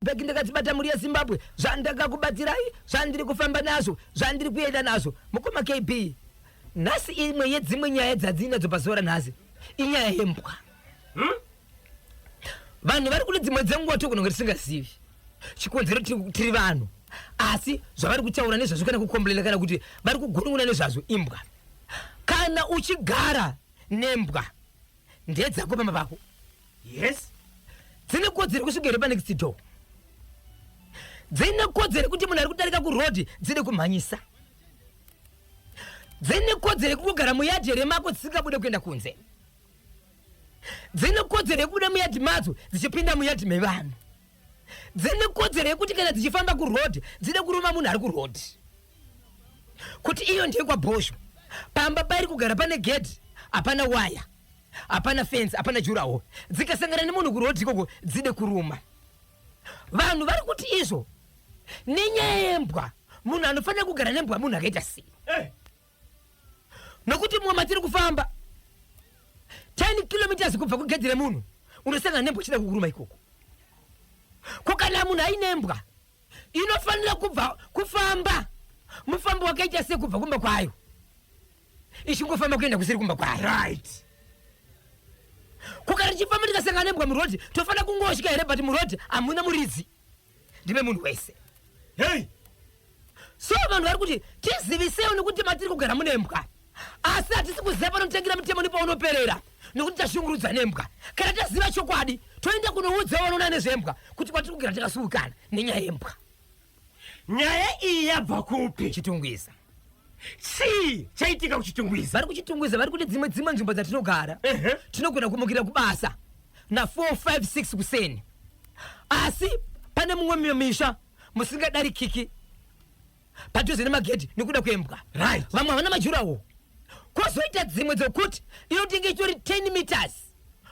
beki ndakadzibata muri yeZimbabwe zvandakakubatsirai zvandiri kufamba nazvo zvandiri kuenda nazvo mukoma KB nhasi imwe yedzimwe nyaya dzadzinadzo pazuva ranhasi inyaya yembwa vanhu vari kune dzimwe dzenguva tokunonge tisingazivi chikonzero tiri vanhu asi zvavari kutaura nezvazvo kana kukombolera kana kuti vari kugunun'una nezvazvo imbwa kana uchigara nembwa ndedzako pamba pako yes dzine kodzero kusvika pa next door dzine kodzero kuti munhu ari kudarika kuroad dzine kumhanyisa dzine kodzero kugara muyadhi remako dzisingabude kuenda kunze dzine kodzero yekubuda muyadhi madzo dzichipinda muyadhi mevanhu dzine kodzero yekuti kana dzichifamba kuroad dzine kuruma munhu ari kuroad kuti iyo ndiye kwabhosho pamba pairi kugara pane gate hapana waya hapana fence hapana juraho dzikasangana nemunhu kuroad ikoko dzide kuruma vanhu vari kuti izvo nenyaya yembwa munhu anofanira kugara nembwa munhu akaita sei nokuti mumwe matiri kufamba 10 kilometers kubva kugedhi remunhu unosangana nembwa chida kukuruma ikoko kokana munhu ainembwa inofanira kubva kufamba mufambo wakaita sei kubva kumba kwayo ichingofamba kuenda kusiri kumba kwayo right kukara tichifamba tikasangana nembwa muroad tofanira kungosvika here but muroad hamuna muridzi ndime munhu wese hey so vanhu vari kuti tizivisewo nekuti matiri kugara munembwa asi hatisi kuziva panotengera mitemo nepaunoperera nokuti tashungurudza nembwa kana taziva chokwadi toenda kunoudza vanoona nezvembwa kuti kwatiri kugara takasungukana nenyaya yembwa nyaya iyi yabva kupi chitungwiza chii chaitika kuchitungwiza vari kuchitungwiza vari kuti dzimwe nzvimbo dzatinogara tinogona kumukira kubasa na 4-5-6 kuseni asi pane mumwe misha musingadarikiki padhuze nemagedhi nekuda kwembwa right vamwe havana majurawo kwozoita dzimwe dzokuti inotenge itori 10 meters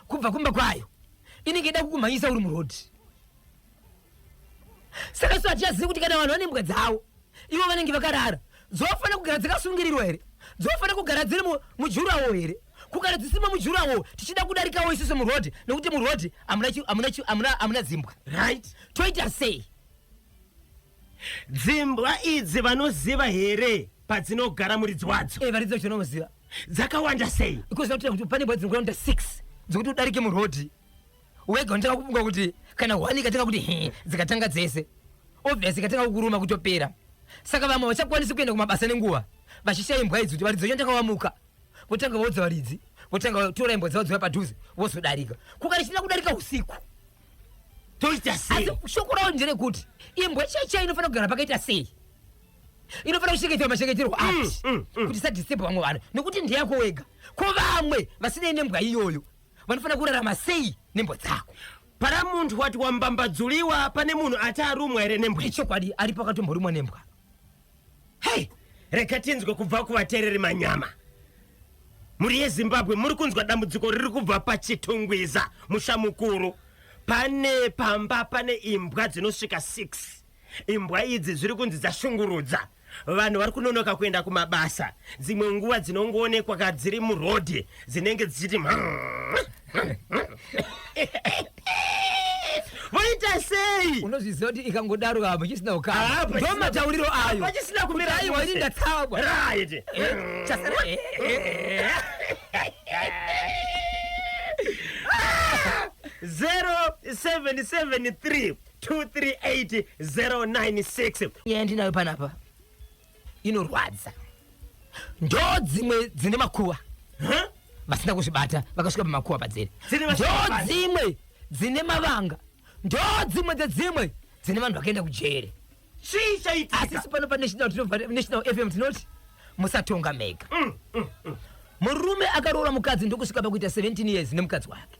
kubva kumba kwayo inenge ida kukumhanyisa uri murodhi saka so hatichazivi kuti kana vanhu vane mbwa dzavo ivo vanenge vakarara dzofanira kugara dzakasungirirwa here dzofanira kugara dziri mujurawo here kugara dzisima mujurawo tichida kudarikawo isusu murodhi nekuti murodhi hamuna dzimbwa right toita sei dzimbwa idzi vanoziva here padzinogara muridzi wadzo varidzi vacho vanoziva dzakawanda sei ikozinokuita kuti pane mbwa dzinogara 6 dzokuti udarike murodhi wega unotanga kufunga kuti kana hwani ikatanga kuti dzikatanga dzese obviously ikatanga kukuruma kutopera saka vamwe vachakwanisi kuenda kumabasa nenguva vachishaya imbwa idzi kuti varidzi vacho ndakawamuka votanga vaudza varidzi votanga tora imbwa dzavo dziva padhuze vozodarika kukari chichida kudarika usiku toita sei asi shoko ravo nderekuti imbwa chaichai inofanira kugara pakaita sei inofanira kuchengeterwa machengeterwo api kuti isadhisturba vamwe vanhu nekuti ndeyako wega ko vamwe vasinei nembwa iyoyo vanofanira kurarama sei nembwa dzako para muntu wati wambambadzuliwa pane munhu ati arumwa here nembwa ichokwadi ari pakatomborumwa nembwa hei rega tinzwe kubva kuvateereri manyama muri yeZimbabwe muri kunzwa dambudziko riri kubva pachitungwiza musha mukuru pane pamba pane imbwa dzinosvika 6 imbwa idzi zviri kunzi dzashungurudza vanhu vari kunonoka kuenda kumabasa dzimwe nguva dzinongoonekwa kadziri murodhi dzinenge dzichiti voita sei unozviziva kuti ikangodaro apa chisina ukama ndo matauriro ayo pachisina kumira aiwa ini ndatsawa right chasara 0773238096 yandinayo panapa inorwadza ndo dzimwe dzine makuva vasina kuzvibata vakasvika pamakuva padziri ndo dzimwe dzine mavanga ndo dzimwe dzedzimwe dzine vanhu vakaenda kujere chii chaitika asisi pano national FM tinoti musatonga mega murume akaroora mukadzi ndokusvika pakuita 17 years nemukadzi wake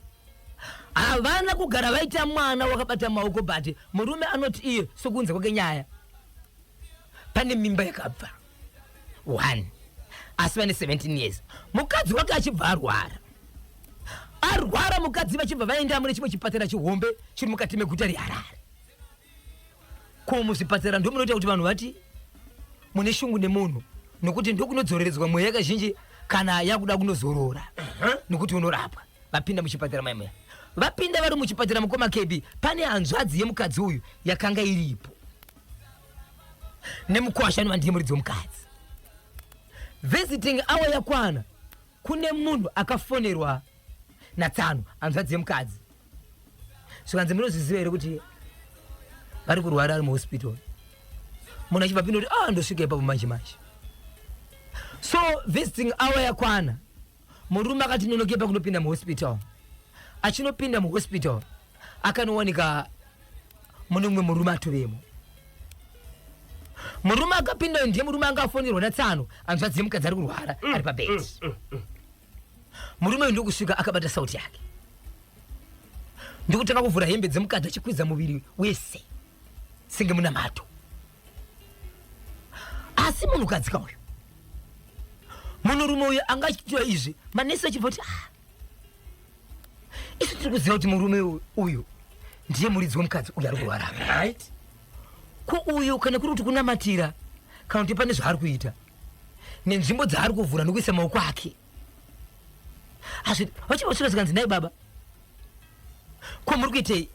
havana kugara vaita mwana wakabata maoko bati murume anoti iye sokunze kwake nyaya pane mimba yakabva 1 asi vane 17 years mukadzi wake achibva arwara mukadzi vachibva vaenda mune chimwe chipatara chihombe chiri mukati meguta reHarare ko muzvipatara ndo munoita kuti vanhu vati mune shungu nemunhu nokuti ndokunodzoreredzwa mweya yakazhinji kana yakuda kunozorora nokuti unorapwa vapinda muchipatara maimweya vapinda vari muchipatara mukoma KB pane hanzvadzi yemukadzi uyu yakanga iripo nemukwasha anova ndiye muridzi womukadzi. Visiting hour yakwana kune munhu akafonerwa naTsano hanzvadzi yemukadzi. Zvikanzi munozviziva here kuti vari kurwara ari muhospital. Munhu achibva pino kuti ndosvika ipapo manje manje. So visiting hour yakwana murume akati nonokepa kunopinda muhospital. Achinopinda muhospital akanowanika mune mumwe murume atovemo. Murume akapinda ndiye murume anga afonerwa naTsano hanzvadzi yemukadzi ari kurwara ari pabedi. Murume uyu ndokusvika akabata sauti yake ndokutanga kuvhura hembe dzemukadzi achikwidza muviri wese senge muna mato. Asi munhukadzi kauyu munhurume uyu anga achiitwa izvi manesi achibva kuti isu tiri kuziva kuti murume uyu ndiye muridzi womukadzi uyu ari kurwara. Right? Ko uyu kana kuri kuti kunamatira kana kuti pane zvaari kuita nenzvimbo dzaari kuvhura nokuisa maoko ake. Asi vachibva kusvika zikanzi nai baba ko muri kuitei?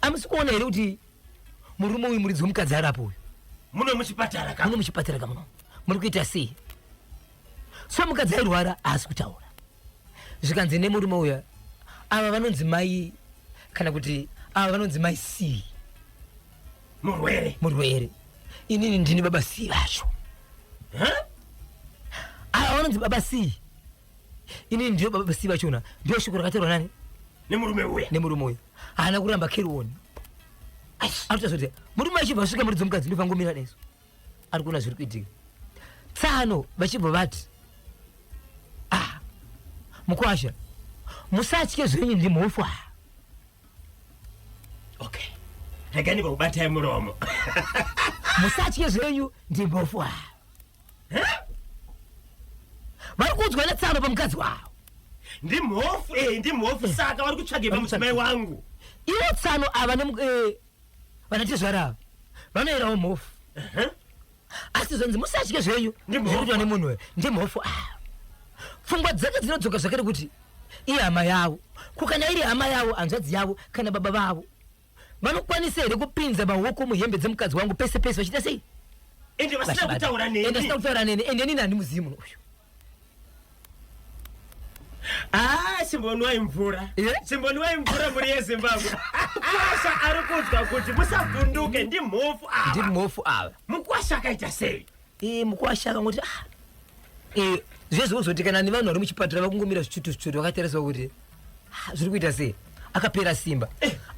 Amusi kuona here kuti murume uyu muridzi womukadzi ari apo uyu muno muchipatara kamuno muri kuita sei? So mukadzi airwara haasi kutaura. Zvikanzi nemurume uya ava vanonzi mai kana kuti ava vanonzi mai C murwere. Inini ndini baba C vacho. Ava vanonzi baba C. Inini ndiyo baba C vachona. Ndiyo shoko rakatorwa nani? Nemurume uya haana kuramba kerioni. Arikutaura murume achibva asvika muridzi womukadzi ndopangomira neso ari kuona zviri kuitika. Tsano vachibva vati mukwasha musatye zvenyu ndimhofu. Okay, regani vakubatai muromo. Musatye zvenyu ndimhofu. Vari kuudzwa naTsano pamukadzi wavo. Ndimhofu saka vari kutsvage pamudzimai wangu. Ivo Tsano ava vanatezvarava vanoerawo mhofu. Asi zvanzi musatye zvenyu zvirikuitwa nemunhu uyu ndimhofu. Pfungwa dzake dzinodzoka zvakare kuti ihama yavo. Kukana iri hama yavo hanzvadzi yavo kana baba vavo vanokwanisa here kupinza maoko muhembe dzemukadzi wangu pese pese vachiita sei? Ende vasina kutaura neni ende nini handimuzivi munhu uyu. Simboniwai mvura muri yeZimbabwe. Mukwasha ari kudzwa kuti musavhunduke ndimhofu ava. Mukwasha akaita sei? Mukwasha akangoti zvezvo kana nevanhu vari muchipatara vakungomira zvichutu vakatereswa kuti zviri kuita sei, akapera simba.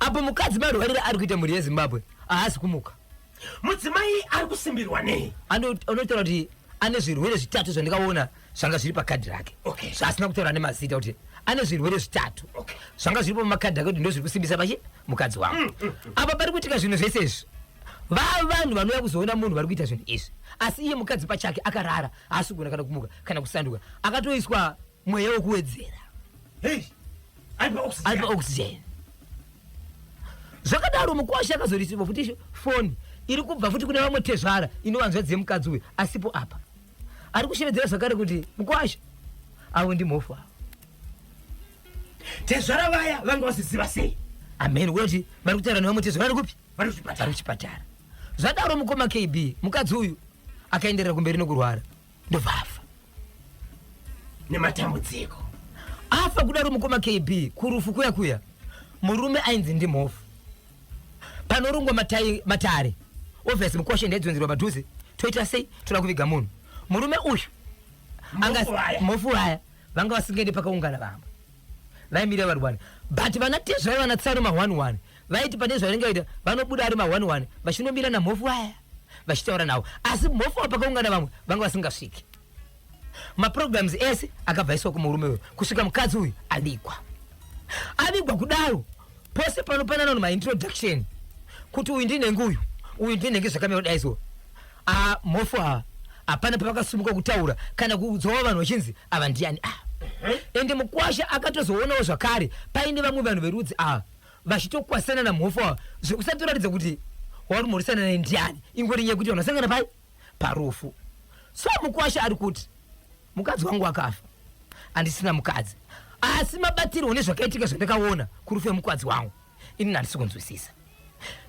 Apo mukadzi marwarira ari kuita mhuri yeZimbabwe haasi kumuka. Mudzimai ari kusimbirwa nei? Anotaura kuti ane zvirwere zvitatu zvandikaona zvanga zviri pakadhi rake. Asina kutaura nemazita kuti ane zvirwere zvitatu zvanga zviri pamakadhi ake kuti ndo zviri kusimbisa pachi mukadzi wangu. Apa pari kuitika zvinhu zvese izvi vanhu vanouya kuzoona munhu vari kuita zvinhu izvi, asi iye mukadzi pachake akarara haasi kugona kana kumuka kana kusanduka, akatoiswa mweya wekuwedzera ari paoxygen. Zvakadaro mukwasha akazorisiva futi foni iri kubva futi kune vamwe tezvara inovanzvadzi yemukadzi uyu asipo apa. Ari kushevedzera zvakare kuti mukwasha avo ndimhofu avo. Tezvara vaya vanga vaziziva sei? Amen. Kuti vari kutaura nevamwe tezvara vari kupi? Vari kuchipatara. Zvadaro mukoma KB mukadzi uyu akaenderera kumberi nokurwara ndobva afa nematambudziko. Afa kudaro mukoma KB kurufu kuya murume ainzi ndimhofu. Panorungwa matare obviously mukwasha ndaidzonzerwa padhuze toita sei toda kuviga munhu. Murume uyu mhofu vaya vanga vasingaendi pakaungana vamwe vaimira varwani, but vanatezvara vanaTsano ma11 vaiti pane zvavanengaita vanobuda ari ma11 vachinomira namhofu vaya vachitaura navo, asi mhofu pakaungana vamwe vanga vasingasviki. Maprograms ese akabvaiswa kumurume uyu kusvika mukadzi uyu avigwa kudaro pose panopanana maintroduction kuti uyu ndinenge uyu ndinenge zvakamira kudai so. Mhofu ava hapana pavakasumuka kutaura kana kuudzawo vanhu vachinzi ava ndiani. Ende mukwasha akatozoonawo zvakare paine vamwe vanhu verudzi ava vachitokwasana namhofu ava zvekusatoratidza kuti wari mhorisana naye ndiani, ingori nyaya kuti vanasangana pai parufu. So mukwasha ari kuti mukadzi wangu akafa handisina mukadzi, asi mabatirwo nezvakaitika zvandakaona kurufe mukadzi wangu ini handisi kunzwisisa.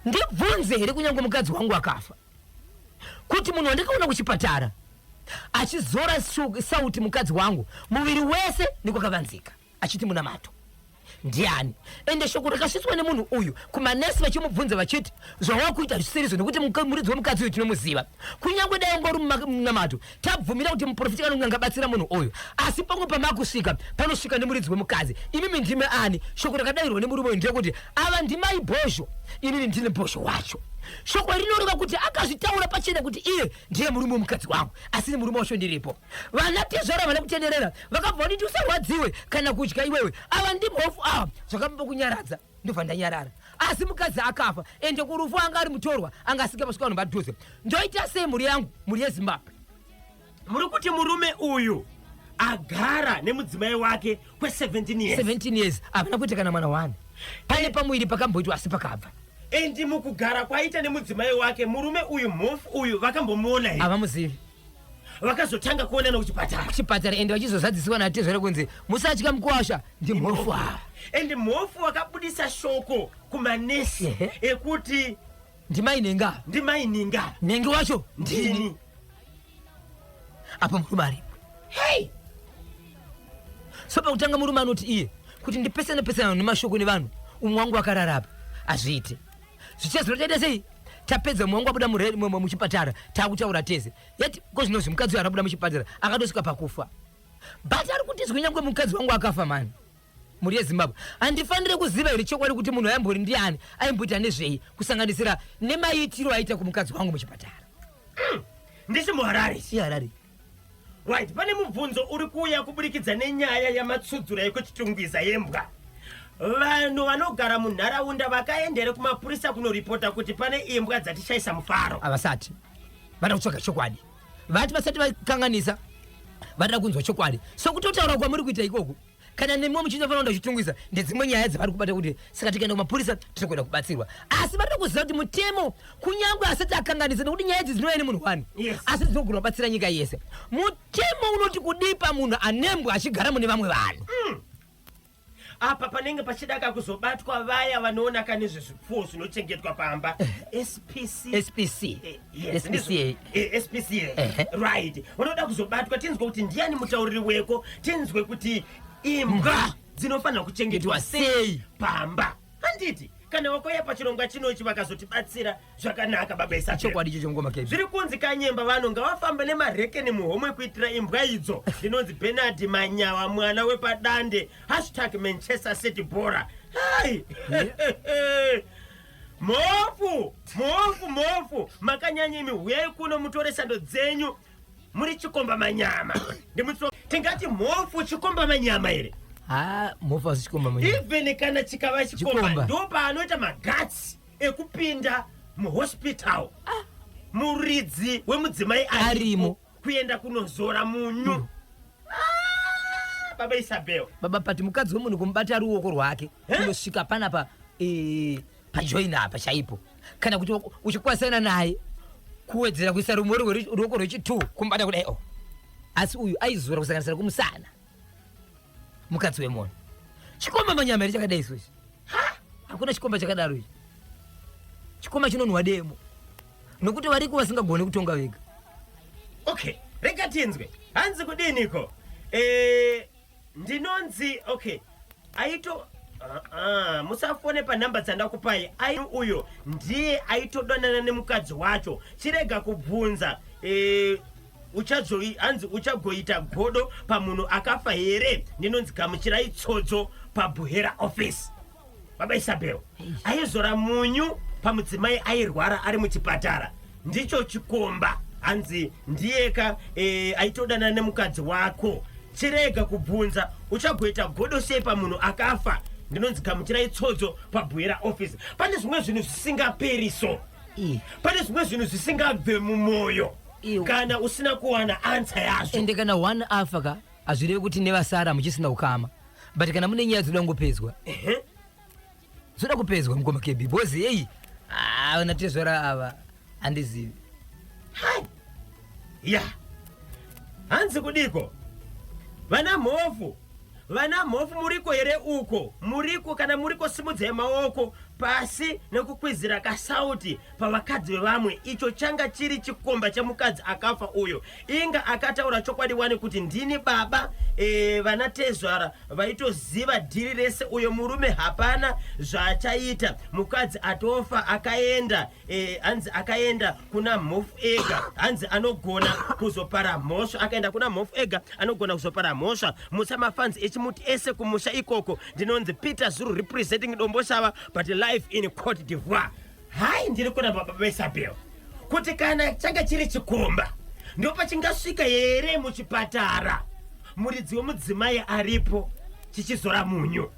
Ndibvunze here kunyange mukadzi wangu akafa kuti munhu wandakaona kuchipatara achizora sauti mukadzi wangu muviri wese nikwakavanzika achiti muna mato ndiani? Ende shoko rakasvitswa nemunhu uyu kumanesi vachimubvunza vachiti zvawakuita zvisirizo nekuti muridzi wemukadzi uyu tinomuziva. Kunyange dai ngori munamato tabvumira kuti muprofita kana angabatsira munhu uyu, asi pamwe pamakusvika panosvika nemuridzi wemukadzi. Imimi ndime ani? Shoko rakadayirwa nemurume uyu ndeyekuti ava ndimai bhosho, inini ndine bhosho wacho. Shoko rinoreva kuti akazvitaura pachena kuti iye ndiye murume wemukadzi wangu, asi murume wacho ndiripo. Vana tezvara vana kutenderera vakabva kuti usarwadziwe kana kudya iwewe, ava ndimhofu ava zvakamba kunyaradza ndobva ndanyarara. Asi mukadzi akafa ende kurufu anga ari mutorwa angasika pasvika vanhu padhuze. Ndoita sei mhuri yangu, mhuri yeZimbabwe? Muri kuti murume uyu agara nemudzimai wake kwe17 years. 17 years havana kuita kana mwana wani. Pane pamwiri pakamboitwa asi pakabva. Endi mukugara kwaita nemudzimai wake murume uyu mhofu uyu vakambomuona here? Havamuzivi. Vakazotanga kuonana kuchipatara ende vachizozadzisiwa natezvare kunzi musatya mukuwasha ndimhofu ava. Endi mhofu wakabudisa shoko kumanesi ekuti ndimai nenga nenge wacho ndini. Apa murume aripo. Hey! So pakutanga murume anoti iye kuti ndipesana nemashoko nevanhu umwe wangu akararapa azviite. Zvichazotoita sei? Tapedza umwe wangu abuda muchipatara taakutaura tese. Yati kozvinozvi mukadzi uyu arabuda muchipatara akatosvika pakufa. But ari kutizwa nyangwe mukadzi wangu akafa mani. Muri yeZimbabwe handifanire kuziva here chokwadi kuti munhu aimbori ndiani aimboita nezvei kusanganisira nemaitiro aita kumukadzi wangu muchipatara. Ndisi muHarare. Harare. Right, pane mubvunzo uri kuuya kuburikidza nenyaya yamatsudzura yekuchitungwiza yembwa. Vanhu vanogara munharaunda vakaendere kumapurisa kunoripota kuti pane imbwa dzatishaisa mufaro. Havasati vada kutsvaga chokwadi, vati vasati vakanganisa vada kunzwa chokwadi. So kutotaura kwamuri kuita ikoko kana nemwe muchinofanira kuchitungwiza ndedzimwe nyaya dzavari kubata kuti saka tikaenda kumapurisa tinokwenda kubatsirwa. Asi vada kuziva kuti mutemo kunyange asati akanganisa nekuti nyaya idzi dzinouya nemunhu wani, asi dzinogona kubatsira nyika yese. Mutemo unoti kudipa munhu anembwa achigara mune vamwe vanhu. Apa panenge pachidaka kuzobatwa vaya vanoona nezvezvipfuwo zvinochengetwa pamba. SPCA. Right. Vanoda kuzobatwa tinzwe kuti ndiani mutauriri weko, tinzwe kuti imbwa dzinofanira kuchengetwa sei pamba. Handiti kana wakoya pachirongwa chinochi vakazotibatsira zvakanaka baba isa. Chokwadi icho ngoma kebi. Zviri kunzi Kanyemba vanhu ngavafambe nemarekeni muhomwe kuitira imbwa idzo. Ndinonzi Bernard Manyawa mwana wepadande #Manchester City Bora. Hai. Mofu. Makanyanyimi huyai kuno mutore sando dzenyu. Muri Chikomba Manyama. Tingati mofu Chikomba Manyama here. Mofu asi Chikomba Manyama. Even kana chikava Chikomba ndo paanoita magatsi ekupinda muhospital. Muridzi wemudzimai arimo kuenda kunozora munyu. Baba Isabel. Baba pati mukadzi wemunhu kumubata ruoko rwake kunosvika panapa pajoina apa chaipo. Kana kuti uchikwasana naye kuwedzera kuisa ruoko rwechi2 kumubata kudai. Asi uyu aizora kusanganisira kumusana. Mukadzi wemunhu. Chikomba Manyama here chakadai izvozvi. Hakuna chikomba chakadaro ichi. Chikomba chinonhuwa demo. Nokuti variko vasingagoni kutonga vega. Okay, rega tinzwe. Hanzi kudiniko? Ndinonzi aito musafone panhamba dzandakupai. Uyo ndiye aitodonana nemukadzi wacho. Chirega kubvunza hanzi uchagoita godo pamunhu akafa here. Ndinonzi gamuchirai tsodzo paBuhera office. Baba Isabel aizora munyu pamudzimai airwara ari muchipatara. Ndicho Chikomba hanzi ndiyeka aitodana nemukadzi wako. Chirega kubvunza uchagoita godo sei pamunhu akafa. Ndinonzi gamuchirai tsodzo paBuhera office. Pane zvimwe zvinhu zvisingaperiso. Pane zvimwe zvinhu zvisingabve mumwoyo kana usina kuwana ansa yazvo. Ende kana one afaka hazvirevi kuti nevasara muchisina ukama. But kana mune nyaya dzoda ngopedzwa. Zoda kupedzwa mukoma kebi. Bozi hey. Unatezvara ava handizivi. Ya. Hanzi kudiko. Vana mhofu vana mhofu muriko here uko? Muriko kana muriko simudzai maoko pasi nekukwizira kasauti pavakadzi vevamwe. Icho changa chiri chikomba chemukadzi akafa uyo. Inga akataura chokwadi wani kuti ndini baba. Vana Tezvara vaitoziva dhiri rese. Uyo murume hapana zvachaita. Mukadzi atofa akaenda hanzi akaenda kuna mhofu ega. Hanzi anogona kuzopara mhosva. Akaenda kuna mhofu ega anogona kuzopara mhosva. Musamafanzi echimuti ese kumusha ikoko. Ndinonzi Peter Zulu representing Domboshava but live in Cote d'Ivoire. Hai ndiri kuna baba Isabel kuti kana changa chiri chikomba ndopa chingasvika here muchipatara muridzi wemudzimai aripo chichizora munyu.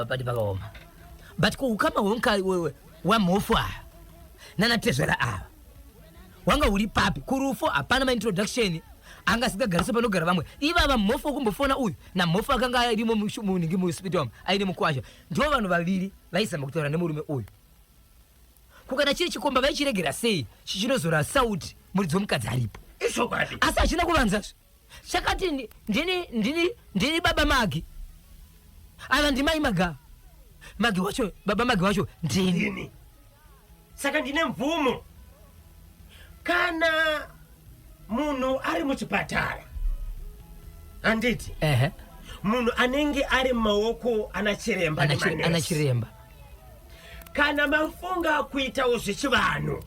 Pati pakaoma. But kukama wonka wamhofu aya nana Tezvara ava wanga uri papi kurufu hapana maintroduction anga singagarise panogara vamwe. Ivava mhofu wekumbofona uyu namhofu akanga arimo muningi muhospital aine mukwasha ndivo vanhu vaviri vaizama kutaura nemurume uyu. Kukana chiri chikomba vaichiregera sei chichinozora sauti muridzi womukadzi aripo? Izvokwadi asi hachina kuvanzazve. Chakati ndini baba Magi ava ndimai Magi wacho baba Magi wacho ndini. Saka ndine mvumo kana munhu ari muchipatara handiti munhu anenge ari mumaoko ana chiremba kana mafunga kuitawo zvechivanhu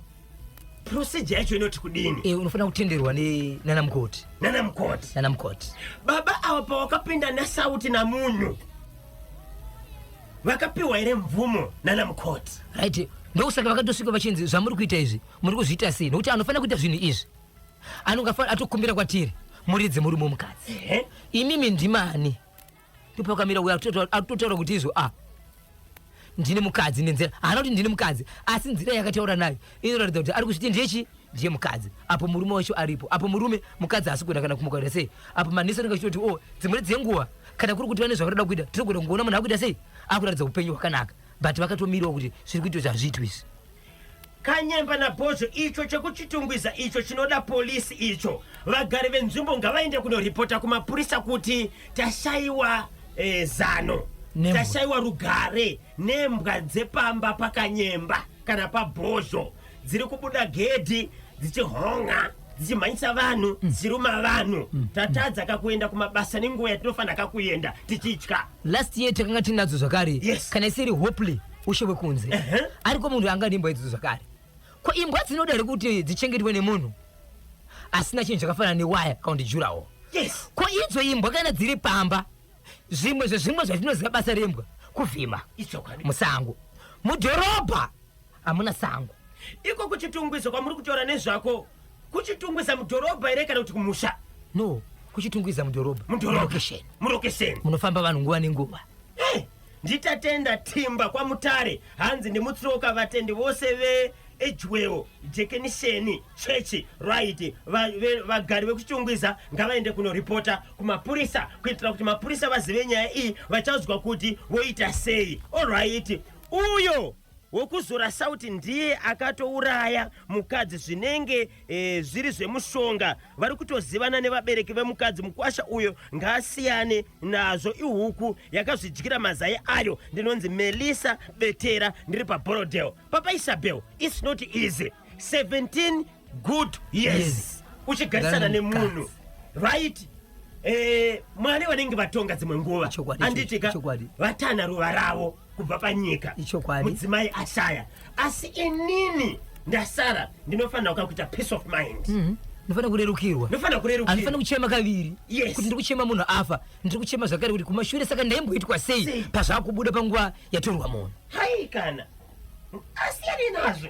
procedure yacho inoti kudini? Unofanira kutenderwa nana mukoti. Baba ava pavakapinda nesauti namunhu vakapiwa here mvumo nana mukoti, right? Ndokusaka vakatosvika vachinzi zvamuri kuita izvi muri kuzviita sei, nokuti anofanira kuita zvinhu izvi anongafanira atokumbira kwatiri muridzi muri mumukadzi. Imimi ndimani? Ndipo akamira uya atotaura kuti izvo ndine mukadzi nenzira. Haana kuti ndine mukadzi asi nzira yakataura nayo inoratidza kuti ari kuzviti ndechi ndiye mukadzi. Apo murume wacho aripo, apo murume mukadzi asi kuenda kana kumukaira sei. Apo manesi anenge achitoti dzimwe dzenguva kana kuri kuti vane zvavarada kuita tirigona kungoona munhu akuita sei akuratidza upenyu hwakanaka, but vakatomirawo kuti zviri kuitwa zvazviitwa izvi. Kanyemba naBhozho icho chekuchitungwiza icho chinoda polisi icho. Vagari venzvimbo ngavaende kunoripota kumapurisa kuti tashayiwa zano, tashayiwa rugare nembwa dzepamba pakanyemba kana paBhozho dziri kubuda gedhi dzichihonga dzichimhanyisa vanhu dzichiruma vanhu. Tatadza kakuenda kumabasa nenguva yatinofanira kakuenda tichitya. Last year takanga tinadzo zvakare. Kana isiri Hopley ushe wekunze ariko munhu anga ndimbwa idzo zvakare. Ko imbwa dzinoda kuti dzichengetwe nemunhu asina chinhu chakafanana newaya kana kuti jurawo. Ko idzo imbwa kana dziri pamba zvimwe zvatinoziva basa rembwa kuvhima musango. Mudhorobha hamuna sango. Iko kuchitungwiza kwamuri kutaura nezvako kuchitungwiza mudhorobha here kana kuti kumusha? No, kuchitungwiza mudhorobha. Murokesheni munofamba vanhu nguva nenguva. Nditatenda timba kwamutare hanzi ndimutsoka vatendi vose veEdgewell Jekenisheni chechi right vagari vekuchitungwiza ngavaende kunoripota kumapurisa kuitira kuti mapurisa vazive nyaya iyi vachaudzwa kuti voita sei. Alright, uyo wokuzora sauti ndiye akatouraya mukadzi zvinenge zviri zvemushonga. Vari kutozivana nevabereki vemukadzi. Mukwasha uyo ngaasiyane nazvo. Ihuku yakazvidyira mazai ayo. Ndinonzi Melissa Betera ndiri paBorodale. Papa Isabel, it's not easy. 17 good years uchigarisana nemunhu, right? Mwari vanenge vatonga dzimwe nguva anditika vatana ruva ravo kubva panyika mudzimai ashaya. Asi inini ndasara ndinofanira kuita peace of mind. Ndinofanira kurerukirwa. Handinofanira kuchema kaviri kuti ndiri kuchema munhu afa, ndiri kuchema zvakare kuti kumashure saka ndaimboitwa sei pazvakubuda panguva yatorwa munhu. Hai kana asiyani nazvo.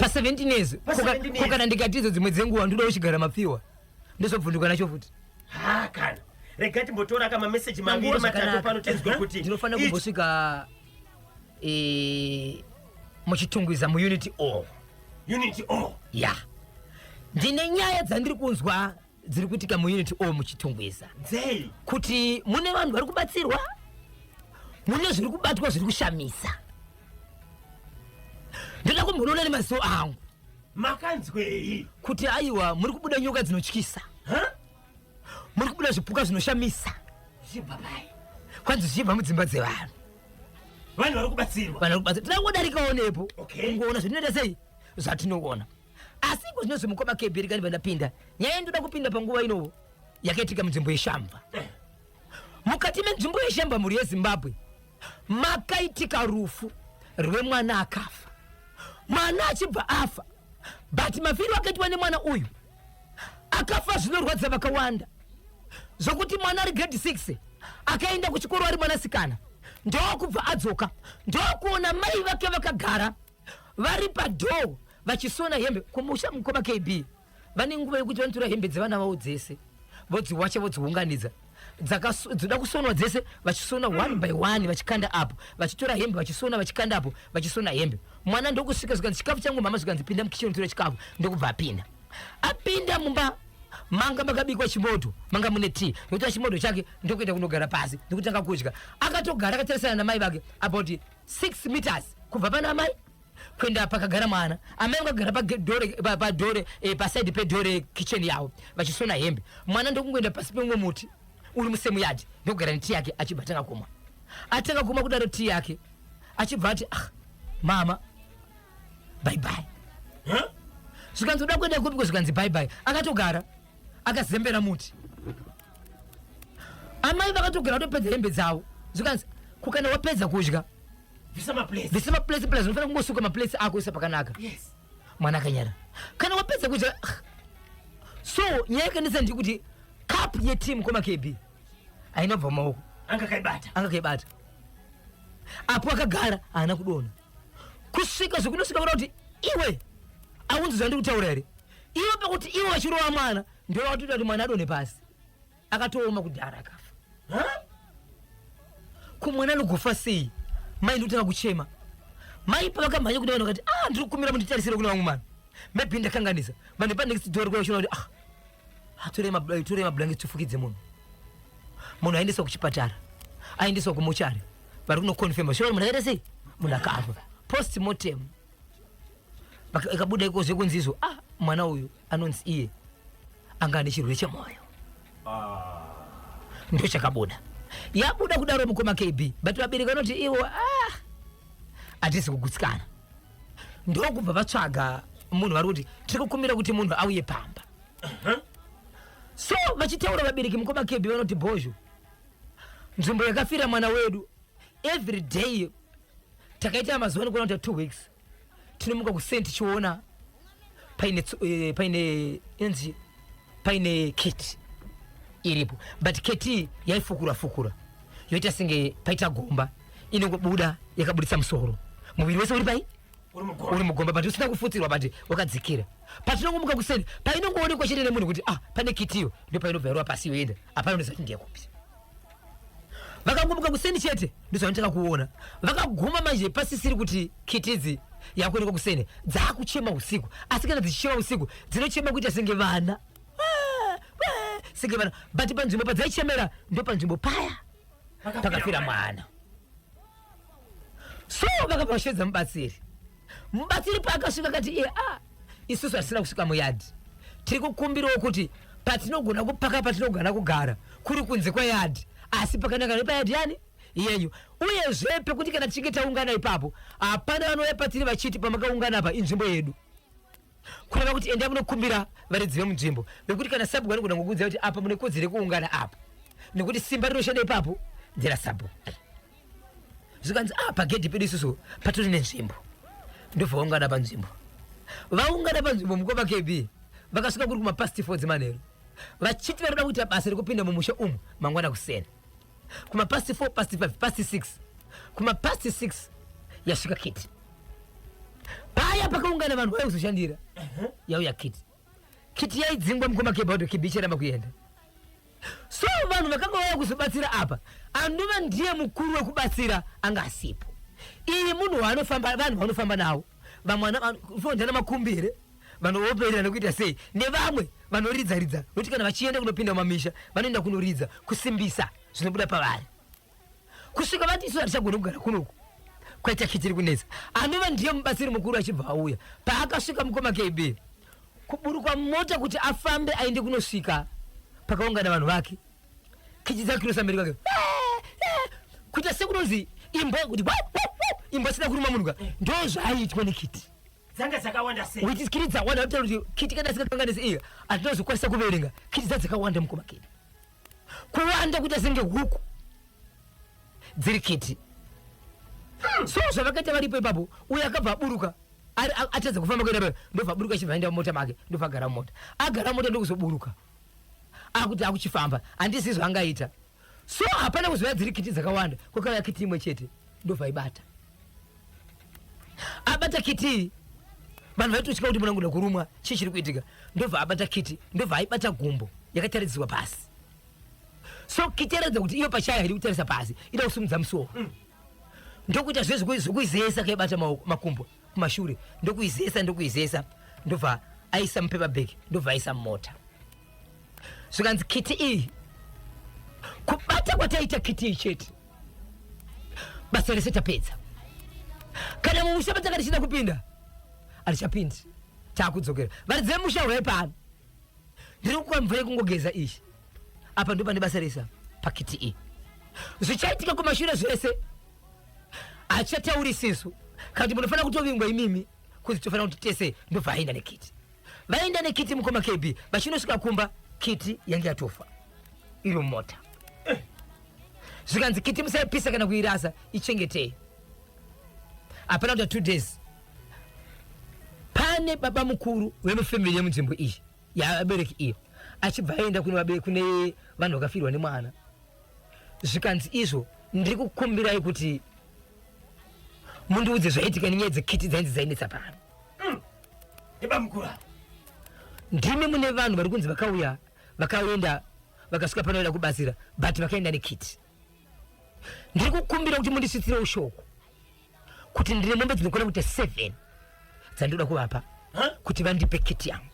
Pa17 years kokana ndikatizo dzimwe dzenguva ndoda kuchigara mapfiwa ndozobvunduka nacho futi. Kana rega timbotora kama message maviri matatu pano tenzwa kuti ndinofanira kumbosvika muchitungwiza muunity all. Ya ndine nyaya dzandiri kunzwa dziri kuitika muunity all muchitungwiza kuti mune vanhu vari kubatsirwa, mune zviri kubatwa zviri kushamisa. Ndoda kumboona nemaziso angu. Makanzwei kuti aiwa muri kubuda nyoka dzinotyisa. Muri kubuda kuna zvipuka zvinoshamisa kwanzi zvichibva mudzimba dzevanhu vanhu vari kubatsirwa tinangodarikaonepo Okay. ungoona zvinoita sei zvatinoona asi iko zvinozvi mukoma KB rikanibva ndapinda nyaya ndoda kupinda panguva inovo yakaitika munzvimbo yeshamba mukati menzvimbo yeshamba mhuri yezimbabwe makaitika rufu rwemwana akafa mwana achibva afa but mafiro akaitwa nemwana uyu akafa zvinorwadza vakawanda zvokuti mwana ari grade 6 akaenda kuchikoro ari mwanasikana ndokubva adzoka ndokuona mai vake vakagara vari padhoo vachisona hembe kumusha mukoma KB vane nguva yekuti vanotora hembe dzevana vavo dzese vodziwacha vodziunganidza dzoda kusonwa dzese vachisona one by one vachikanda apo vachitora hembe vachisona vachikanda apo vachisona hembe mwana ndokusvika zvikanzi chikafu changu mama zvikanzi pinda mukicheni tora chikafu ndokubva apinda mumba manga makabikwa chimoto manga mune tea nokuti chimoto chake ndokuenda kunogara pasi ndokutanga kudya akatogara akatarisana namai vake about 6 meters kubva pana mai kuenda pakagara mwana amai vakagara padhore pasaidi pedhore kicheni yavo vachisona hembe mwana ndokungoenda pasi pemwe muti uri musemu yadi ndokugara netii yake achibva atanga kumwa kudaro tii yake achibva ati mama bye bye zvikanzi uda kuenda kupiko zvikanzi bye bye akatogara akazembera muti amai vakatogara topedza hembe dzavo zvikanzi kukana wapedza kudya visa maplesi unofanira kungosuka maplesi ako isa pakanaka mwana akanyara kana wapedza kudya so nyaya yakanisa ndikuti cup yetimu koma KB ainobva maoko angakaibata apo akagara haana kudona kusvika zvekunosvika kuda kuti iwe aunzi zvandiri kutaura here iwe pakuti iwe vachirova mwana ndovatoita kuti mwana adone pasi akatooma kudhara akafa kumwana anogofa sei mai ndikutanga kuchema mai pavakamhanya kuti vanhu vakati ndiri kukumira munditarisire kuna vamwe mwana maybe ndakanganisa vanhu panext door kwavachona kuti torei mablanketi tifukidze munhu aendeswa kuchipatara aendeswa kumochari vari kunokonfirma shova munhu akaita sei munhu akafa post mortem ikabuda ikozve kunzizo mwana uyu anonzi iye anga ane chirwere chemwoyo ndo chakabuda yabuda kudaro mukoma KB but vabereki vanoti iwo hatisi kugutsikana ndokubva vatsvaga munhu vari kuti tiri kukumbira kuti munhu auye pamba so vachitaura vabereki mukoma KB vanoti bhozho nzvimbo yakafira mwana wedu every day takaita mazuva anokuona kuti 2 weeks tinomuka kusenti tichiona paine kiti iripo but kiti yaifukura yoita senge paita gomba inongobuda yakabudisa musoro muviri wese uri pai uri mugomba but usina kufutsirwa but wakadzikira patinongomuka kusenti painongoonekwa chete nemunhu kuti pane kitiyo ndo painobva yarova pasi yoenda hapana ndozati ndiyakupi vakangomuka kuseni chete ndozvanotanga kuona vakaguma manje pasisiri kuti kitidzi yakuonekwa kuseni dzakuchema usiku asi kana dzichichema usiku dzinochema kuita senge vana but panzvimbo padzaichemera ndo panzvimbo paya pakafira mwana so vakapashedza mubatsiri paakasvika kati isusu hatisina kusvika muyadhi tiri kukumbirawo kuti patinogona kupaka patinogona kugara kuri kunze kwayadhi asi pakanaka nepayadhi yani yenyu uyezve pekuti kana tichinge taungana ipapo hapana vanouya patiri vachiti pamakaungana apa inzvimbo yedu kureva kuti endai munokumbira varidzi vemunzvimbo vekuti kana sabhuku vanogona kukuudza kuti apa mune kodzero kuungana apa nekuti simba rinoshanda ipapo ndera sabhuku zvikanzi pagedhi pedu isusu patori nenzvimbo ndobva vaungana panzvimbo mukoma KB vakasvika kuri kumapasti 4 dzimanheru vachiti varikuda kuita basa rekupinda mumusha umu mangwana kusena kumapasti 4 pasti 5 pasti 6 kumapasti 6 yasvika kiti paya pakaungana vanhu vaya kuzoshandira yauya kiti yaidzingwa mukoma KB kuti KB ichiramba kuenda so vanhu vakanga vaya kuzobatsira apa andova ndiye mukuru wekubatsira anga asipo iyi munhu vanhu vanofamba nawo vamwana ndana makumbire vanhu voperera nekuita sei nevamwe vanoridza nokuti kana vachienda kunopinda mumamisha vanoenda kunoridza kusimbisa zvinobuda pavari kusvika vati isu hatichagona kugara kunoku kwaita kitiri kunetsa anova ndiye mubatsiri mukuru achibva auya paakasvika mukoma KB kuburukwa mota kuti afambe aende kunosvika pakaungana vanhu vake kichiza kilo samiri kwake kuita sekunozi imbo kuti imbo sina kuruma munhu ndo zvaitwa nekiti dzanga dzakawanda sei uchiskiridza wanda kuti kiti kana sikakanganisa iya atinozokwatisa kuverenga kiti dzakawanda mukoma kiti kuwanda kuti asenge huku dziri kiti so zvavakaita varipo ipapo uyo akabva aburuka atadza kufamba kuenda ndobva aburuka achibva aenda mumota make ndobva agara mumota agara mumota ndokuzoburuka akuti akuchifamba handisi zvaangaita so hapana kuziva dziri kiti dzakawanda kwakauya kiti imwe chete ndobva ibata abata kiti vanhu vaitosvika kuti muna ngoda kurumwa chii chiri kuitika ndobva abata kiti ndobva aibata gumbo yakataridzwa pasi so kiti yaratidza kuti iyo pachaya iri kutarisa pasi ida kusumudza musoro ndokuita zvezvokuizesa kaibata makumbo kumashure ndokuizesa ndobva aisa mupepa bhegi ndobva aisa mumota zvikanzi kiti iyi kubata kwataita kiti iyi chete basa rese tapedza kana mumusha patakati chida kupinda harichapindi taakudzokera varidze musha urai pano ndiri kukwamvai kungogeza izvi apa ndo pane basa resa pakiti iyi zvichaitika kumashure zvese hachataurisizvo kana kuti munofanira kutovingwa imimi kuti tofanira kuti tese ndobva aenda nekiti vaenda nekiti mukoma kb vachinosvika kumba kiti yange yatofa iri mumota zvikanzi kiti musaipisa kana kuirasa ichengetei hapana kuta 2 days pane baba mukuru wemufemili yemunzvimbo iyi yaabereki iyo achibva aenda kune vanhu vakafirwa nemwana zvikanzi izvo ndiri kukumbirai kuti mundiudze zvaitika nenyaya dzekiti dzainzi dzainetsa pano ebamukuru ndimi mune vanhu vari kunzi vakaenda vakasvika panoenda kubatsira but vakaenda nekiti ndiri kukumbira kuti mundisvitsire ushoko kuti ndine mombe dzinokona kuita 7 dzandinoda kuvapa kuti vandipe kiti yangu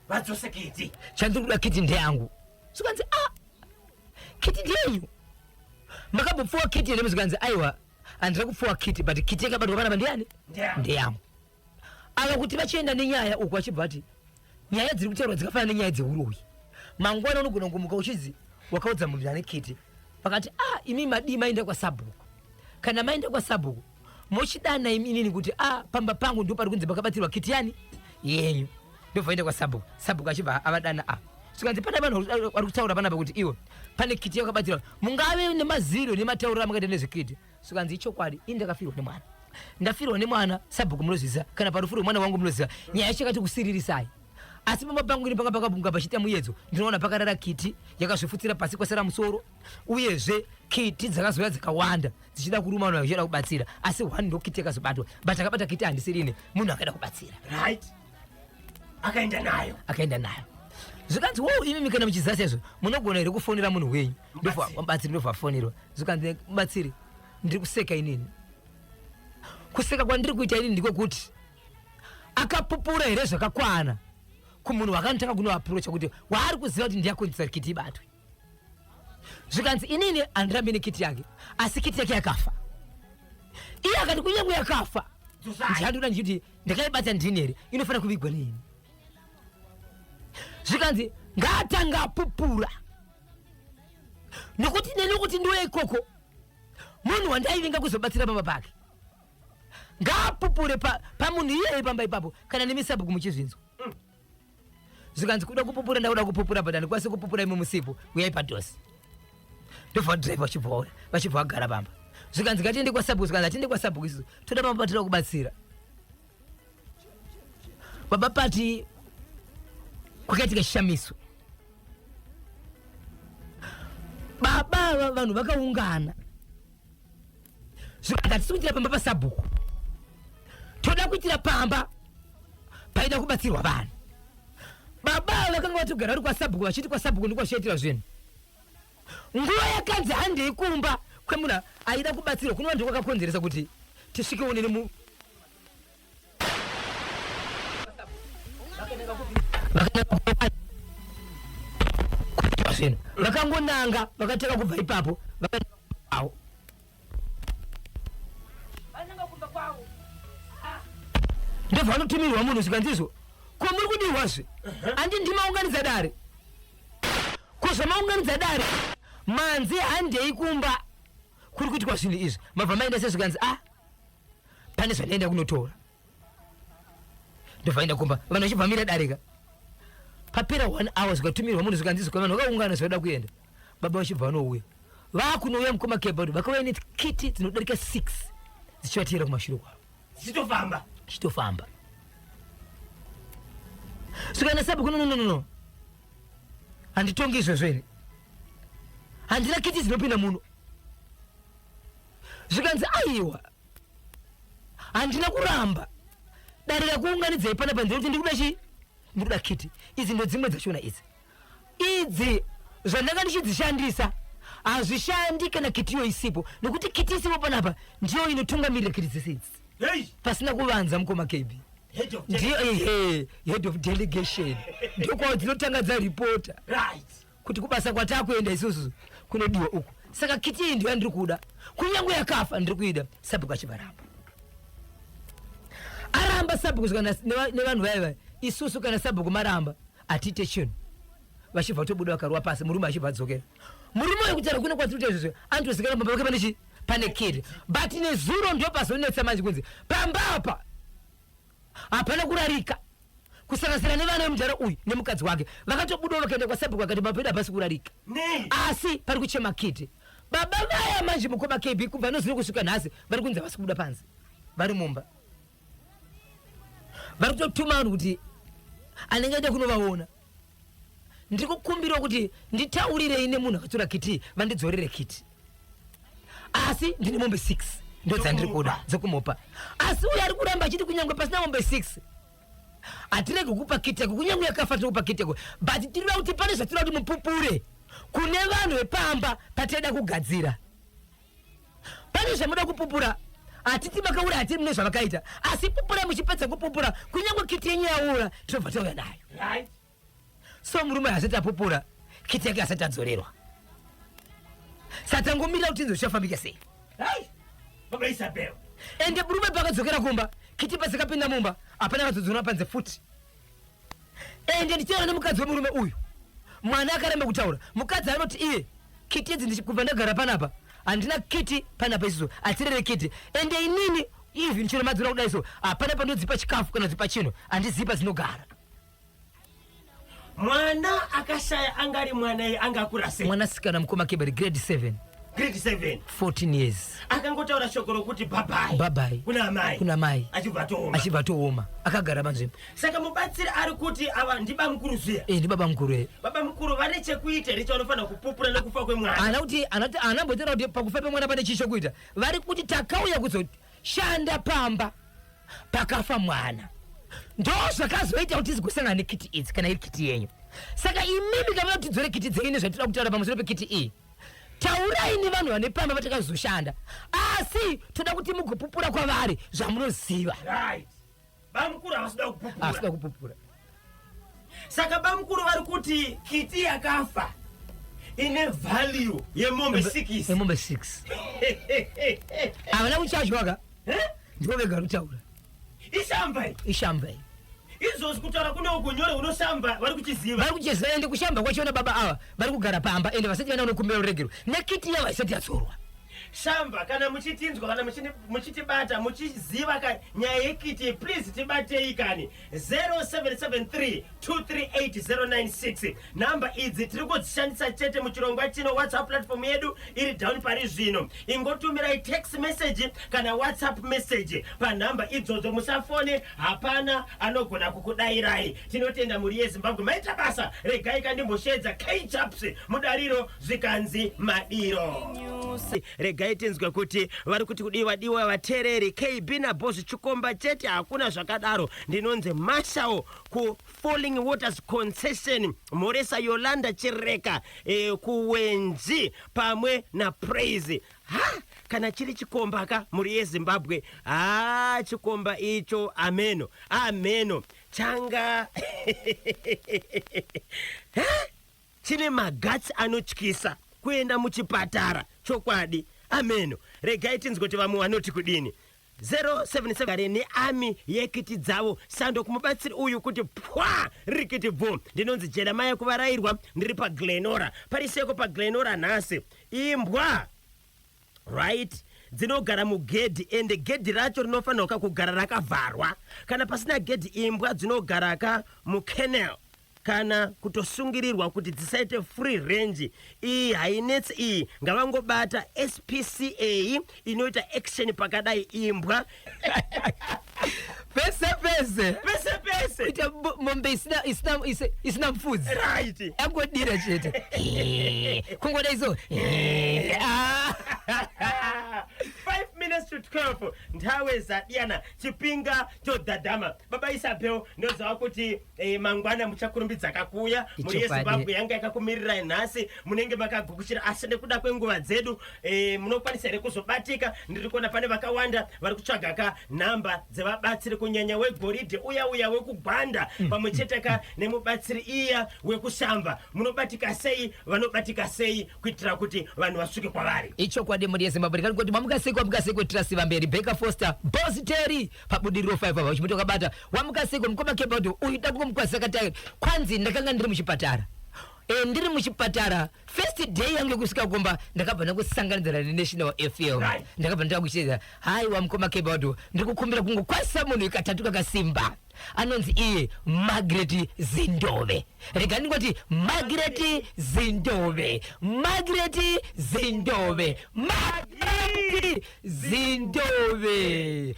vadzose kiti chandiri kuda kiti ndeyangu zvikanzi kiti ndeyenyu makambopfuwa kiti ene muzvikanzi aiwa handira kupfuwa kiti but kiti yakabatwa panapa ndiani ndeyangu ava kuti vachienda nenyaya uku vachibva ati nyaya dziri kutaurwa dzakafanana nenyaya dzeuroyi mangwana unogona kumuka uchidzi wakaudza munhu ane kiti vakati imi madii maenda kwasabhuku kana maenda kwasabhuku mochidana inini kuti pamba pangu ndo pari kunzi pakabatsirwa kiti yani yenyu ndobvaenda kwasabhuku sabhuku achibva avadana zvikanzi pane vanhu vari kutaura panapa kuti iwo pane kiti yakabatsirwa mungave nemaziro nematauriro amakaita nezvekiti zvikanzi ichokwadi ini ndakafirwa nemwana ndafirwa nemwana sabhuku munozviziva kana parufuro mwana wangu munoziva nyaya yachakati kusiririsai asi pamba pangu ini panga pakapunga pachiita muyedzo ndinoona pakarara kiti yakazvifutsira pasi kwasara musoro uyezve kiti dzakazouya dzakawanda dzichida kuruma vanhu vachieda kubatsira asi 1 ndo kiti yakazobatwa but akabata kiti handisirine munhu akaenda kubatsira right akaenda nayo zvikanzi imimi kana muchiziva sezvo munogona here kufonera munhu wenyu mubatsiri ndobva afonirwa zvikanzi mubatsiri ndiri kuseka inini kuseka kwandiri kuita inini ndikokuti akapupura here zvakakwana kumunhu wakanditanga kunoaprocha kuti waari kuziva kuti ndiyakonzesa kiti ibatwe zvikanzi inini handirambi nekiti yake asi kiti yake yakafa iye akati kunyange yakafa ndihandoda ndichiti ndakaibata ndini here inofanira kuvigwa neini zvikanzi ngaatanga apupura nokuti nenokuti ndiwe ikoko munhu wandaivinga kuzobatsira pamba pake ngaapupure pamunhu iyeye pamba ipapo kana nemisabhuku muchizvinzwa zvikanzi kuda kupupura ndakuda kupupura but handikwanisi kupupura imi musipo uyai padhosi ndobva dhiraivha vachibva vagara pamba zvikanzi ngatiende kwasabhuku zvikanzi hatiende kwasabhuku isiso toda pamba patira kubatsira baba pati kwakaitika chishamiso baba vanhu vakaungana zvikanzi hatisi kuitira pamba pasabhuku toda kuitira pamba paida kubatsirwa vanhu baba vakanga vatogara vari kwasabhuku vachiti kwasabhuku ndikwazvichaitira zvinhu nguva yakanzi handei kumba kwemunhu aida kubatsirwa kunova ndikwakakonzeresa kuti tisvikewo nene zvinhu vakangonanga vakateka kubva ipapo vakaao ndobva vanotumirwa munhu zvikanzizvo ko muri kudirwazve handi ndimaunganidza dare ko zvamaunganidza dare manzi handeikumba kuri kuti kwa zvinhu izvi mabva maenda sezvikanzi pane zvanoenda kunotora ndobva enda kumba vanhu vachibvamira darika papera 1 hour zvikatumirwa munhu zvikanzizwa vanhu vakaungana zvavada kuenda baba vachibva vanouya vakunouya mukoma kebhard vakauya nekiti dzinodarika 6 dzichivatera kumashure kwavo dzichitofamba zvikana sabu kunononono handitongi izvozvene handina kiti dzinopinda muno zvikanzi aiwa handina kuramba darika kuunganidzai panapa ndiri kuti ndikuda chii ndikuda kiti idzi ndo dzimwe dzachona idzi zvandanga ndichidzishandisa hazvishandi kana kitiyo isipo nekuti kiti isipo panapa ndiyo inotungamirira kiti dzese idzi pasina kuvanza mukoma KB ndiyo head of delegation ndiko kwavo dzinotanga dzaripota kuti kubasa kwatakuenda isusu kunodiwa uku saka kiti iyi ndiyo yandiri kuda kunyange yakafa ndiri kuida sabhuku achivaramba aramba sabhuku zvika nevanhu vaiva isusu kana sabhuku maramba atiite chinhu vachibva tobuda vakaruwa pasi murume achibva adzokera murume wekutaura kune kwatiri izvozvo anotozikana pamba pake panechi pane kid but nezuro ndio pasonetsa manje kunzi pambapa hapana kurarika kusanganisira nevana vemujara uyu nemukadzi wake vakatobuda vakaenda kwasabhuku vakati mapeda pasi kurarika asi pari kuchema kid baba vaya manje mukoma KB kubva nozviri kusvika nhasi vari kunzi havasi kubuda panze vari mumba vari kutotuma vanhu kuti anenge aida kunovaona ndiri kukumbirwa kuti nditaurirei nemunhu akatora kiti vandidzorere kiti asi ndine mombe 6 ndo dzandiri kuda dzokumupa asi uyo ari kuramba achiti kunyange pasina mombe 6 hatirege kupa kiti yako kunyange yakafa tinokupa kiti yako but tirida kuti pane zvatinoda kuti mupupure kune vanhu vepamba patida kugadzira pane zvamuda kupupura hatiti makaura hatiri mune zvavakaita asi pupura muchipedza kupupura kunyange kiti yenyu yaura tinobva tauya nayo so murume asati apupura kiti yake asati adzorerwa satangomira kuti nzozvichafambika sei baba Isabel ende murume pakadzokera kumba kiti pasikapinda mumba hapana akadzodzona panze futi ende ndichitaura nemukadzi wemurume uyu mwana akaramba kutaura mukadzi anoti iye kiti idzi kubva ndagara panapa handina kiti panapa isiso atirere kiti ende inini even chero madzura kudai so hapana pandodzipa chikafu kana dzipa chino handizipa dzinogara mwana akashaya angari mwana angakura sei mwana sikana mukoma kebari grade 7 14 years akangotaura shoko rokuti babai kuna mai achibva tooma akagara panzvimbo saka mubatsiri ari kuti ava ndibamukuru zviya ndibaba mukuru baba mukuru vane chekuita nechaunofanira kupupura nekufa kwemwana anambotaura kuti pakufa pemwana pane chii chokuita vari kuti takauya kuzoshanda pamba pakafa mwana ndo zvakazoita kuti tizigosangana nekiti idzi kana iri kiti yenyu saka imimi kamana kuti tidzore kiti dzeine zvatinoda kutaura pamusoro pekiti iyi taurai nevanhu vane pamba vatakazoshanda asi toda kuti mugopupura kwavari zvamunoziva bamukuru asida kupupura saka bamukuru vari kuti kiti yakafa ine value yemombe 6 havana kuchachwaka ndivo vega rutaura ishambai izvozvi kutaura kune ukunyore unoshamba vari kuchiziva ende kushamba kwachona baba ava vari kugara pamba ende vasati vana unokumbira ruregero nekiti yavo haisati yadzorwa shamba kana muchitinzwa kana muchitibata muchiziva nyaya yekiti please tibatei kani 0773238096 namba idzi tiri kudzishandisa chete muchirongwa chino WhatsApp platform yedu iri down pari zvino ingotumirai text message kana WhatsApp message panhamba idzodzo musafone hapana anogona kukudairai tinotenda muri yeZimbabwe maita basa regai kandimboshedza K-Chaps mudariro zvikanzi madiro regai tinzwe kuti vari kuti kudiwa vatereri KB naBoss Chikomba chete hakuna zvakadaro ndinonzi Marshall ku Falling Waters Concession Moresa Yolanda Chireka kuwenzi pamwe na Praise kana chiri chikomba ka muri yeZimbabwe chikomba icho ameno changa chine magatsi anotyisa kuenda muchipatara chokwadi ameno regai tinzwe kuti vamwe vanoti kudini 077 neami yekiti dzavo sando kumubatsiri uyu kuti pwa rikiti bvu. Ndinonzi Jeremiah Kuvarayirwa, ndiri paGlenora. Pariseko paGlenora nhasi imbwa right dzinogara mugedhi, ende gedhi racho rinofanirwa kugara rakavharwa. Kana pasina gedhi, imbwa dzinogara ka mukennel kana kutosungirirwa kuti dzisaite free range. Iyi hainetsi, iyi ngavangobata SPCA inoita action pakadai imbwa pese pese mombe isina mfudzi right angodira chete kungoda izo 5 minutes to 12 nthawe zadiyana chipinga chodhadhama. Baba Isabel ndoziva kuti mangwana muchakurumbidza kakuya muri yeZimbabwe yanga yakakumirirai nhasi munenge makagukuchira, asi nekuda kwenguva dzedu munokwanisa here kuzobatika. Ndiri kuona pane vakawanda vari kutsvaga ka nhamba dzevabatsiri, kunyanya wegoridhe uya wekugwanda pamwe cheteka nemubatsiri iya wekushamba. Munobatika sei, vanobatika sei kuitira kuti vanhu vasvike kwavari. ichokwadi muri yeZimbabwe kari kuti wamukaseko tirasiva mberi Baker Foster Bositeri pabudiriro 5 ava uchimutoka bata wamukaseko mukoma kebaudo uyu dabuko mukwasi akataira kwanzi ndakanga ndiri muchipatara. Ndiri muchipatara first day yangu yekusvika kumba ndakabva ndakusanganidzana neNational FM. Ndakabva ndakucheza hai wamukoma kebaudo ndikukumbira kungokwasisa munhu ikatatuka kasimba anonzi iye Margaret Zindove. Rega ndingoti Margaret Zindove, Margaret Zindove, Margaret Zindove.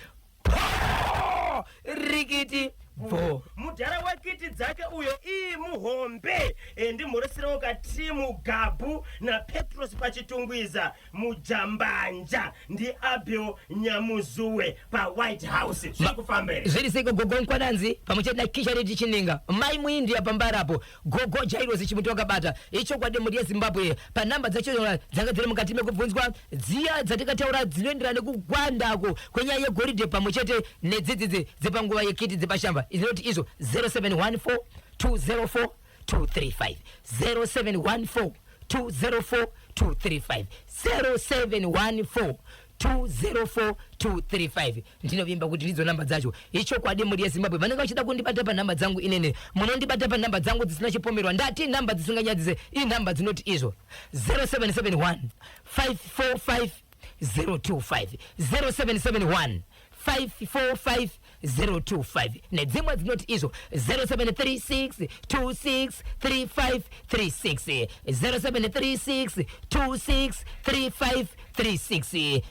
Rikiti vo mudhara wekiti dzake uyo iyi muhombe. Ndimhoreserawo katimu Gabu naPetros pachitungwiza mujambanja ndi Abel Nyamuzuwe paWhite House. Zvikufambere zviri seko gogo nkwananzi pamwe na kisha reti chininga mai muindia pambarapo gogo Jairos chimutoka bata ichokwadi muri yeZimbabwe panhamba dzacho dzanga dziri mukati mekubvunzwa dziya dzatikataura dzinoenderana nekugwandako kwenyaya yegoridhe pamwe chete nedzidzidzi dzepanguva yekiti dzepashamba izinoti izvo 0714 204 235 0714 204 235 0714 204 235 ndinovimba kuti ndidzo namba dzacho. ichokwadi muri yeZimbabwe vanenge vachida kundibata panhamba dzangu inene munondibata panhamba dzangu dzisina chipomerwa ndati nhamba dzisinganyadzise inhamba dzinoti izvo 0771 545 025 0771 545 025 nedzimwe dzinoti izvo 0736 26 35 36 0736 26 35 36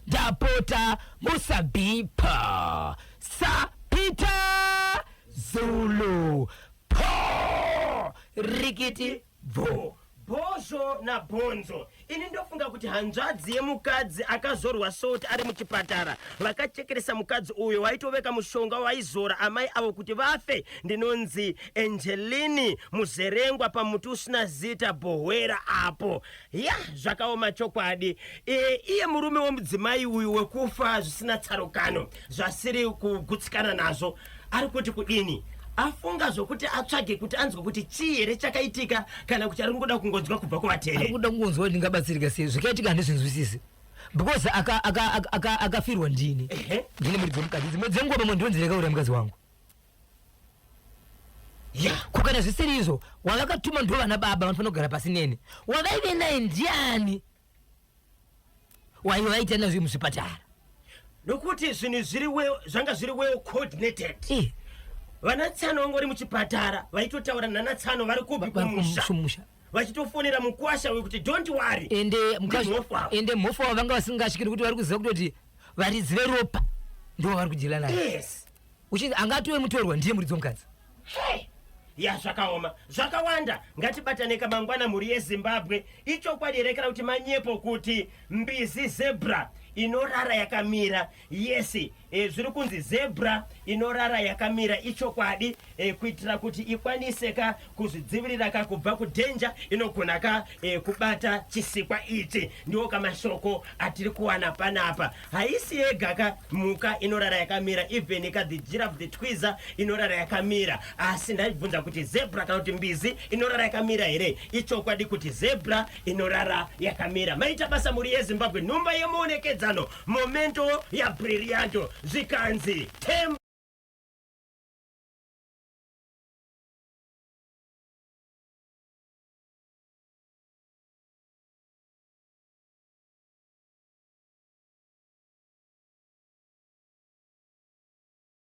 ndapota musabipa sapita Zulu po rikiti vo bhozvo nabhonzo. Ini ndofunga kuti hanzvadzi yemukadzi akazorwa soti ari muchipatara vakachekeresa mukadzi uyo waitoveka mushonga waizora amai avo kuti vafe. Ndinonzi Angelini Muzerengwa pamuti usina zita Bohwera apo. Zvakaoma chokwadi. Iye murume womudzimai uyu wekufa zvisina tsarukano zvasiri kugutsikana nazvo ari kuti kudini afunga zvokuti atsvage kuti anzwe kuti chii here chakaitika kana kuti ari kungoda kungonzwa kubva kuvatere. ari kuda kungonzwa kuti ndingabatsirika sei zvakaitika handizvinzwisisi because akafirwa ndini ndine muri dzomukadzi dzimwe dzenguva pamwe ndonzirekaura mukadzi wangu kukana zvisiri izvo wavakatuma ndo vana baba vanofanira kugara pasi nene wavaive naye ndiani waivaita nazvo muzvipatara nokuti zvinhu zvanga zviri well coordinated. Vanatsano vangori muchipatara vaitotaura nanatsano vari kubva kumusha vachitofonera mukwasha wekuti don't worry ende mhofa wavanga vasingasvikiri kuti vari kuziva kutoti varidzive ropa ndo vari kudyira naye uchiti angatove mutorwa ndiye muri dzomukadzi. Zvakaoma zvakawanda. Ngatibataneka mangwana muri yeZimbabwe. Ichokwadi rekera kuti manyepo kuti mbizi zebra inorara yakamira yesi zviri kunzi zebra inorara yakamira ichokwadi, kuitira kuti ikwanise kuzvidzivirira kubva kudhenja inogona kubata chisikwa ichi. Ndiwo kamashoko atiri kuwana panapa. Haisi yega mhuka inorara yakamira, even the giraffe, the twiza inorara yakamira, asi ndaibvunza kuti zebra kana kuti mbizi inorara yakamira here. Ichokwadi kuti zebra inorara yakamira. Maita basa muri yeZimbabwe, nhumba yemuonekedzano, momento ya brillianto, zvikanzi